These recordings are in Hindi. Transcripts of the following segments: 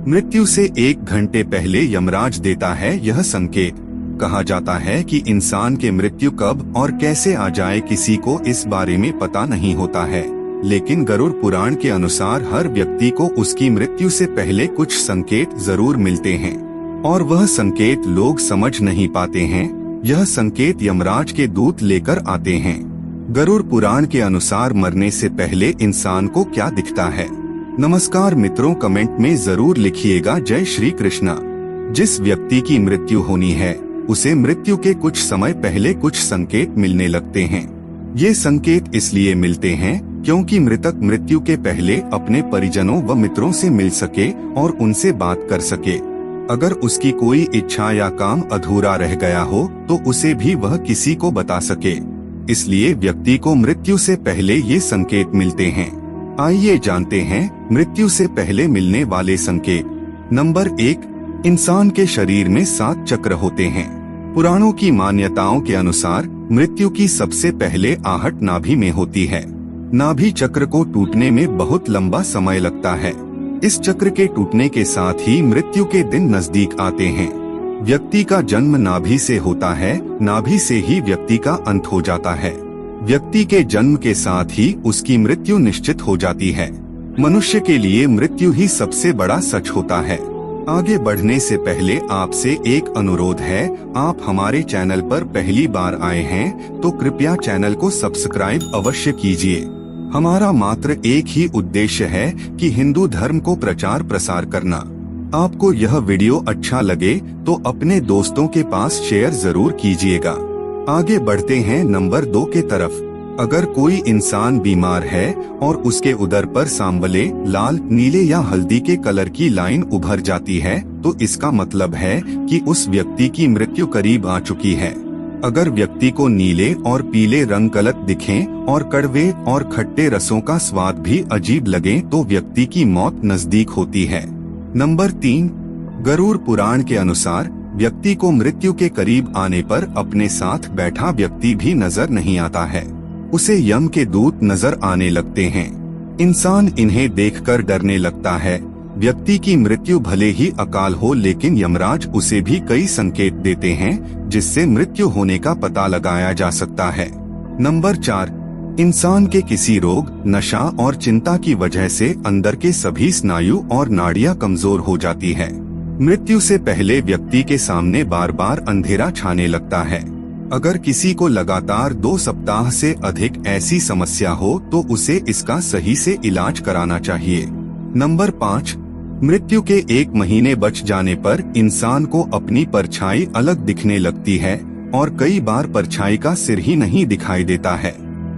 मृत्यु से 1 घंटे पहले यमराज देता है यह संकेत। कहा जाता है कि इंसान के मृत्यु कब और कैसे आ जाए किसी को इस बारे में पता नहीं होता है, लेकिन गरुड़ पुराण के अनुसार हर व्यक्ति को उसकी मृत्यु से पहले कुछ संकेत जरूर मिलते हैं और वह संकेत लोग समझ नहीं पाते हैं। यह संकेत यमराज के दूत लेकर आते हैं। गरुड़ पुराण के अनुसार मरने से पहले इंसान को क्या दिखता है? नमस्कार मित्रों, कमेंट में जरूर लिखिएगा जय श्री कृष्णा। जिस व्यक्ति की मृत्यु होनी है उसे मृत्यु के कुछ समय पहले कुछ संकेत मिलने लगते हैं। ये संकेत इसलिए मिलते हैं क्योंकि मृतक मृत्यु के पहले अपने परिजनों व मित्रों से मिल सके और उनसे बात कर सके। अगर उसकी कोई इच्छा या काम अधूरा रह गया हो तो उसे भी वह किसी को बता सके। इसलिए व्यक्ति को मृत्यु से पहले ये संकेत मिलते हैं। आइए जानते हैं मृत्यु से पहले मिलने वाले संकेत। नंबर 1, इंसान के शरीर में 7 चक्र होते हैं। पुराणों की मान्यताओं के अनुसार मृत्यु की सबसे पहले आहट नाभि में होती है। नाभि चक्र को टूटने में बहुत लंबा समय लगता है। इस चक्र के टूटने के साथ ही मृत्यु के दिन नजदीक आते हैं। व्यक्ति का जन्म नाभि से होता है, नाभि से ही व्यक्ति का अंत हो जाता है। व्यक्ति के जन्म के साथ ही उसकी मृत्यु निश्चित हो जाती है। मनुष्य के लिए मृत्यु ही सबसे बड़ा सच होता है। आगे बढ़ने से पहले आपसे एक अनुरोध है, आप हमारे चैनल पर पहली बार आए हैं तो कृपया चैनल को सब्सक्राइब अवश्य कीजिए। हमारा मात्र एक ही उद्देश्य है कि हिंदू धर्म को प्रचार प्रसार करना। आपको यह वीडियो अच्छा लगे तो अपने दोस्तों के पास शेयर जरूर कीजिएगा। आगे बढ़ते हैं नंबर 2 के तरफ। अगर कोई इंसान बीमार है और उसके उदर पर सांवले, लाल, नीले या हल्दी के कलर की लाइन उभर जाती है तो इसका मतलब है कि उस व्यक्ति की मृत्यु करीब आ चुकी है। अगर व्यक्ति को नीले और पीले रंग गलत दिखें और कड़वे और खट्टे रसों का स्वाद भी अजीब लगे तो व्यक्ति की मौत नजदीक होती है। नंबर 3, गरुड़ पुराण के अनुसार व्यक्ति को मृत्यु के करीब आने पर अपने साथ बैठा व्यक्ति भी नजर नहीं आता है। उसे यम के दूत नजर आने लगते हैं। इंसान इन्हें देखकर डरने लगता है। व्यक्ति की मृत्यु भले ही अकाल हो लेकिन यमराज उसे भी कई संकेत देते हैं जिससे मृत्यु होने का पता लगाया जा सकता है। नंबर 4, इंसान के किसी रोग, नशा और चिंता की वजह से अंदर के सभी स्नायु और नाड़ियां कमजोर हो जाती है। मृत्यु से पहले व्यक्ति के सामने बार बार अंधेरा छाने लगता है। अगर किसी को लगातार 2 सप्ताह से अधिक ऐसी समस्या हो तो उसे इसका सही से इलाज कराना चाहिए। नंबर 5, मृत्यु के 1 महीने बच जाने पर इंसान को अपनी परछाई अलग दिखने लगती है और कई बार परछाई का सिर ही नहीं दिखाई देता है।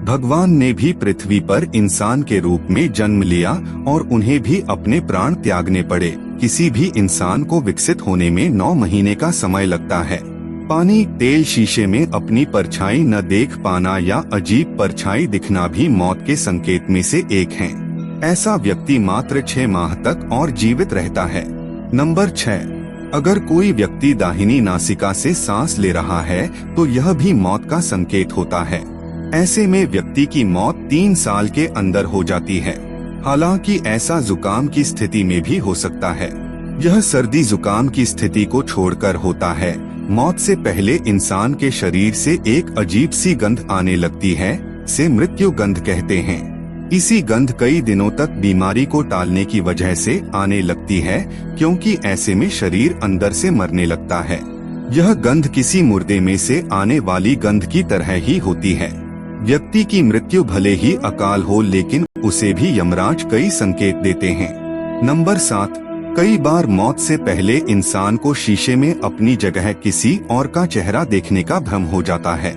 भगवान ने भी पृथ्वी पर इंसान के रूप में जन्म लिया और उन्हें भी अपने प्राण त्यागने पड़े। किसी भी इंसान को विकसित होने में 9 महीने का समय लगता है। पानी, तेल, शीशे में अपनी परछाई न देख पाना या अजीब परछाई दिखना भी मौत के संकेत में से एक है। ऐसा व्यक्ति मात्र 6 माह तक और जीवित रहता है। नंबर 6, अगर कोई व्यक्ति दाहिनी नासिका से सांस ले रहा है तो यह भी मौत का संकेत होता है। ऐसे में व्यक्ति की मौत 3 साल के अंदर हो जाती है। हालांकि ऐसा जुकाम की स्थिति में भी हो सकता है। यह सर्दी जुकाम की स्थिति को छोड़कर होता है। मौत से पहले इंसान के शरीर से एक अजीब सी गंध आने लगती है, से मृत्यु गंध कहते हैं। इसी गंध कई दिनों तक बीमारी को टालने की वजह से आने लगती है क्योंकि ऐसे में शरीर अंदर से मरने लगता है। यह गंध किसी मुर्दे में से आने वाली गंध की तरह ही होती है। व्यक्ति की मृत्यु भले ही अकाल हो लेकिन उसे भी यमराज कई संकेत देते हैं। नंबर 7, कई बार मौत से पहले इंसान को शीशे में अपनी जगह किसी और का चेहरा देखने का भ्रम हो जाता है।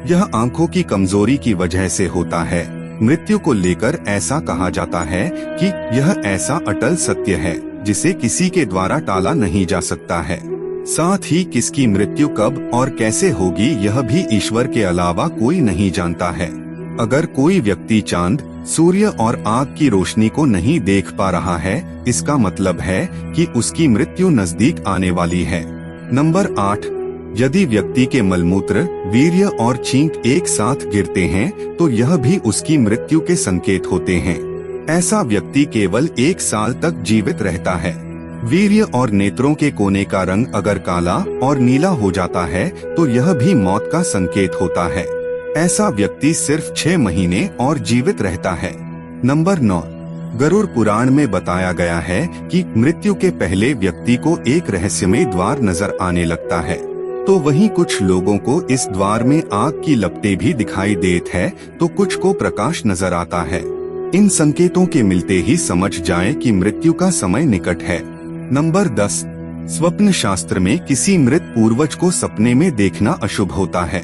यह आंखों की कमजोरी की वजह से होता है। मृत्यु को लेकर ऐसा कहा जाता है कि यह ऐसा अटल सत्य है जिसे किसी के द्वारा टाला नहीं जा सकता है। साथ ही किसकी मृत्यु कब और कैसे होगी यह भी ईश्वर के अलावा कोई नहीं जानता है। अगर कोई व्यक्ति चांद, सूर्य और आग की रोशनी को नहीं देख पा रहा है, इसका मतलब है कि उसकी मृत्यु नजदीक आने वाली है। नंबर 8, यदि व्यक्ति के मलमूत्र, वीर्य और छींक एक साथ गिरते हैं तो यह भी उसकी मृत्यु के संकेत होते हैं। ऐसा व्यक्ति केवल 1 साल तक जीवित रहता है। वीर्य और नेत्रों के कोने का रंग अगर काला और नीला हो जाता है तो यह भी मौत का संकेत होता है। ऐसा व्यक्ति सिर्फ 6 महीने और जीवित रहता है। नंबर 9, गरुड़ पुराण में बताया गया है कि मृत्यु के पहले व्यक्ति को एक रहस्यमय द्वार नजर आने लगता है, तो वहीं कुछ लोगों को इस द्वार में आग की लपटें भी दिखाई देत है, तो कुछ को प्रकाश नजर आता है। इन संकेतों के मिलते ही समझ जाएं कि मृत्यु का समय निकट है। नंबर 10, स्वप्न शास्त्र में किसी मृत पूर्वज को सपने में देखना अशुभ होता है।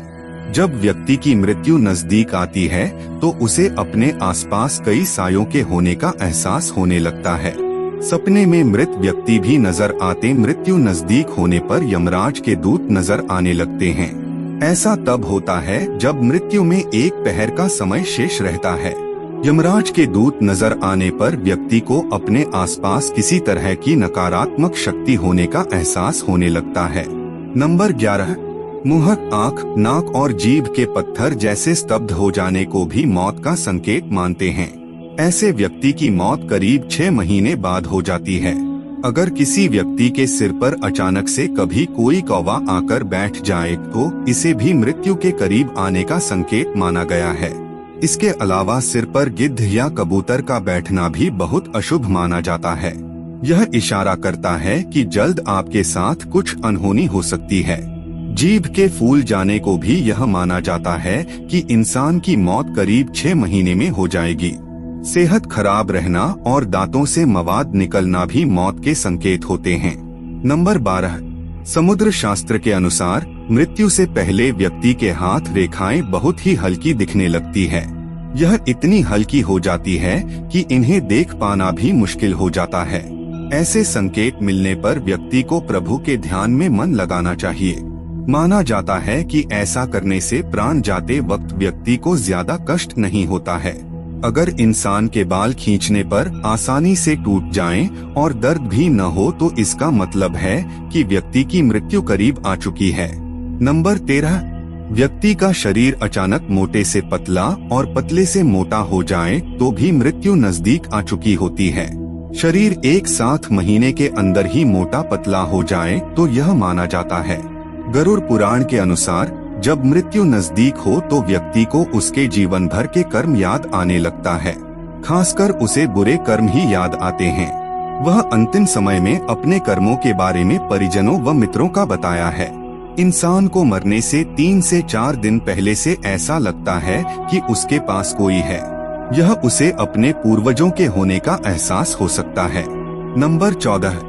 जब व्यक्ति की मृत्यु नजदीक आती है तो उसे अपने आसपास कई सायों के होने का एहसास होने लगता है। सपने में मृत व्यक्ति भी नजर आते मृत्यु नजदीक होने पर यमराज के दूत नजर आने लगते हैं। ऐसा तब होता है जब मृत्यु में एक पहर का समय शेष रहता है। यमराज के दूत नजर आने पर व्यक्ति को अपने आसपास किसी तरह की नकारात्मक शक्ति होने का एहसास होने लगता है। नंबर 11, मुंह, आँख, नाक और जीभ के पत्थर जैसे स्तब्ध हो जाने को भी मौत का संकेत मानते हैं। ऐसे व्यक्ति की मौत करीब 6 महीने बाद हो जाती है। अगर किसी व्यक्ति के सिर पर अचानक से कभी कोई कौवा आकर बैठ जाए तो इसे भी मृत्यु के करीब आने का संकेत माना गया है। इसके अलावा सिर पर गिद्ध या कबूतर का बैठना भी बहुत अशुभ माना जाता है। यह इशारा करता है कि जल्द आपके साथ कुछ अनहोनी हो सकती है। जीभ के फूल जाने को भी यह माना जाता है कि इंसान की मौत करीब 6 महीने में हो जाएगी। सेहत खराब रहना और दांतों से मवाद निकलना भी मौत के संकेत होते हैं। नंबर 12, समुद्र शास्त्र के अनुसार मृत्यु से पहले व्यक्ति के हाथ रेखाएं बहुत ही हल्की दिखने लगती है। यह इतनी हल्की हो जाती है कि इन्हें देख पाना भी मुश्किल हो जाता है। ऐसे संकेत मिलने पर व्यक्ति को प्रभु के ध्यान में मन लगाना चाहिए। माना जाता है कि ऐसा करने से प्राण जाते वक्त व्यक्ति को ज्यादा कष्ट नहीं होता है। अगर इंसान के बाल खींचने पर आसानी से टूट जाएं और दर्द भी न हो तो इसका मतलब है कि व्यक्ति की मृत्यु करीब आ चुकी है। नंबर 13, व्यक्ति का शरीर अचानक मोटे से पतला और पतले से मोटा हो जाए तो भी मृत्यु नजदीक आ चुकी होती है। शरीर एक साथ महीने के अंदर ही मोटा पतला हो जाए तो यह माना जाता है। गरुड़ पुराण के अनुसार जब मृत्यु नजदीक हो तो व्यक्ति को उसके जीवन भर के कर्म याद आने लगता है। खासकर उसे बुरे कर्म ही याद आते हैं। वह अंतिम समय में अपने कर्मों के बारे में परिजनों व मित्रों का बताया है। इंसान को मरने से 3 से 4 दिन पहले से ऐसा लगता है कि उसके पास कोई है। यह उसे अपने पूर्वजों के होने का एहसास हो सकता है। नंबर 14,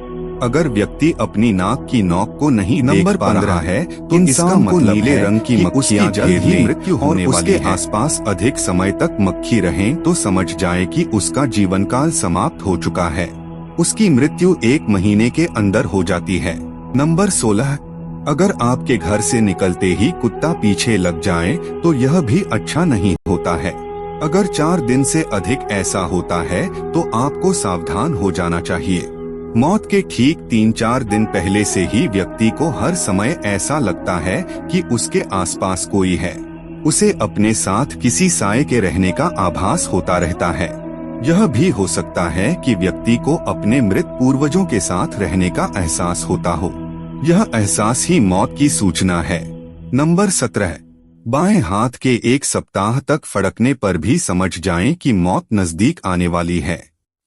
अगर व्यक्ति अपनी नाक की नोक को नहीं देख पा रहा है तो इंसान को नीले रंग की मक्खियां जल्द ही मृत्यु होने वाली है। उसके आसपास अधिक समय तक मक्खी रहें तो समझ जाए कि उसका जीवन काल समाप्त हो चुका है। उसकी मृत्यु 1 महीने के अंदर हो जाती है। नंबर 16, अगर आपके घर से निकलते ही कुत्ता पीछे लग जाए तो यह भी अच्छा नहीं होता है। अगर 4 दिन से अधिक ऐसा होता है तो आपको सावधान हो जाना चाहिए। मौत के ठीक 3-4 दिन पहले से ही व्यक्ति को हर समय ऐसा लगता है कि उसके आसपास कोई है। उसे अपने साथ किसी साये के रहने का आभास होता रहता है। यह भी हो सकता है कि व्यक्ति को अपने मृत पूर्वजों के साथ रहने का एहसास होता हो। यह एहसास ही मौत की सूचना है। नंबर 17, बाएं हाथ के 1 सप्ताह तक फड़कने पर भी समझ जाएं कि मौत नजदीक आने वाली है।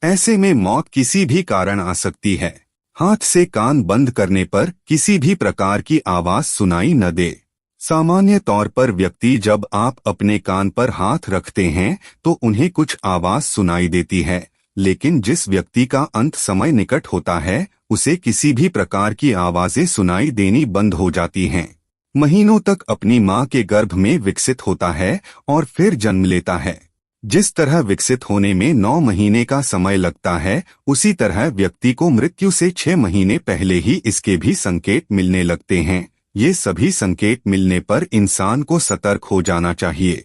ऐसे में मौत किसी भी कारण आ सकती है। हाथ से कान बंद करने पर किसी भी प्रकार की आवाज सुनाई न दे। सामान्य तौर पर व्यक्ति जब आप अपने कान पर हाथ रखते हैं तो उन्हें कुछ आवाज सुनाई देती है, लेकिन जिस व्यक्ति का अंत समय निकट होता है उसे किसी भी प्रकार की आवाजें सुनाई देनी बंद हो जाती हैं। महीनों तक अपनी मां के गर्भ में विकसित होता है और फिर जन्म लेता है। जिस तरह विकसित होने में 9 महीने का समय लगता है, उसी तरह व्यक्ति को मृत्यु से 6 महीने पहले ही इसके भी संकेत मिलने लगते हैं। ये सभी संकेत मिलने पर इंसान को सतर्क हो जाना चाहिए।